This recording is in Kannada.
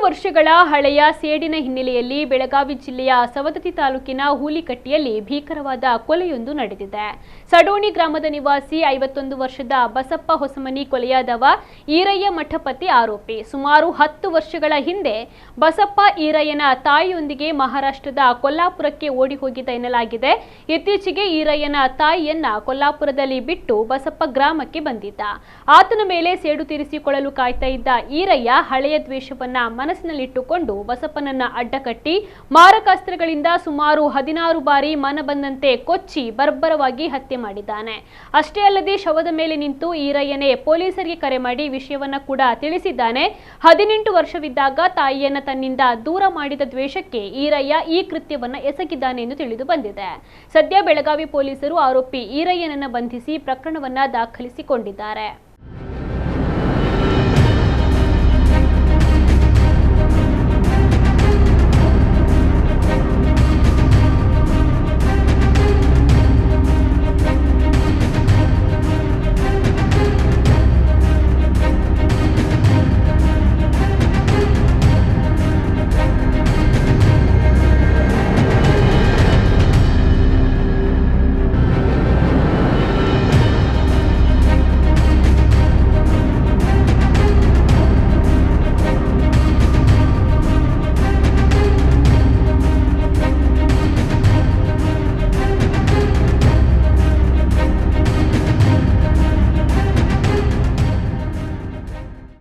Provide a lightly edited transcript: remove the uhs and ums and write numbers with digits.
ವರ್ಷಗಳ ಹಳೆಯ ಸೇಡಿನ ಹಿನ್ನೆಲೆಯಲ್ಲಿ ಬೆಳಗಾವಿ ಜಿಲ್ಲೆಯ ಸವದತ್ತಿ ತಾಲೂಕಿನ ಹೂಲಿಕಟ್ಟಿಯಲ್ಲಿ ಭೀಕರವಾದ ಕೊಲೆಯೊಂದು ನಡೆದಿದೆ. ಸಡೋಣಿ ಗ್ರಾಮದ ನಿವಾಸಿ 51 ವರ್ಷದ ಬಸಪ್ಪ ಹೊಸಮನಿ ಕೊಲೆಯಾದವ ಈರಯ್ಯ ಮಠಪತಿ ಆರೋಪಿ. ಸುಮಾರು 10 ವರ್ಷಗಳ ಹಿಂದೆ ಬಸಪ್ಪ ಈರಯ್ಯನ ತಾಯಿಯೊಂದಿಗೆ ಮಹಾರಾಷ್ಟ್ರದ ಕೊಲ್ಲಾಪುರಕ್ಕೆ ಓಡಿ ಹೋಗಿದ್ದ ಎನ್ನಲಾಗಿದೆ. ಇತ್ತೀಚೆಗೆ ಈರಯ್ಯನ ತಾಯಿಯನ್ನ ಕೊಲ್ಲಾಪುರದಲ್ಲಿ ಬಿಟ್ಟು ಬಸಪ್ಪ ಗ್ರಾಮಕ್ಕೆ ಬಂದಿದ್ದ. ಆತನ ಮೇಲೆ ಸೇಡು ತೀರಿಸಿಕೊಳ್ಳಲು ಕಾಯ್ತಾ ಇದ್ದ ಈರಯ್ಯ ಹಳೆಯ ದ್ವೇಷವನ್ನ ಮನಸ್ಸಿನಲ್ಲಿಟ್ಟುಕೊಂಡು ಬಸಪ್ಪನನ್ನ ಅಡ್ಡಕಟ್ಟಿ ಮಾರಕಾಸ್ತ್ರಗಳಿಂದ ಸುಮಾರು 16 ಬಾರಿ ಮನಬಂದಂತೆ ಕೊಚ್ಚಿ ಬರ್ಬರವಾಗಿ ಹತ್ಯೆ ಮಾಡಿದ್ದಾನೆ. ಅಷ್ಟೇ ಅಲ್ಲದೆ ಶವದ ಮೇಲೆ ನಿಂತು ಈರಯ್ಯನೇ ಪೊಲೀಸರಿಗೆ ಕರೆ ಮಾಡಿ ವಿಷಯವನ್ನ ಕೂಡ ತಿಳಿಸಿದ್ದಾನೆ. 18 ವರ್ಷವಿದ್ದಾಗ ತಾಯಿಯನ್ನ ತನ್ನಿಂದ ದೂರ ಮಾಡಿದ ದ್ವೇಷಕ್ಕೆ ಈರಯ್ಯ ಈ ಕೃತ್ಯವನ್ನ ಎಸಗಿದ್ದಾನೆ ಎಂದು ತಿಳಿದು ಬಂದಿದೆ. ಸದ್ಯ ಬೆಳಗಾವಿ ಪೊಲೀಸರು ಆರೋಪಿ ಈರಯ್ಯನನ್ನ ಬಂಧಿಸಿ ಪ್ರಕರಣವನ್ನ ದಾಖಲಿಸಿಕೊಂಡಿದ್ದಾರೆ.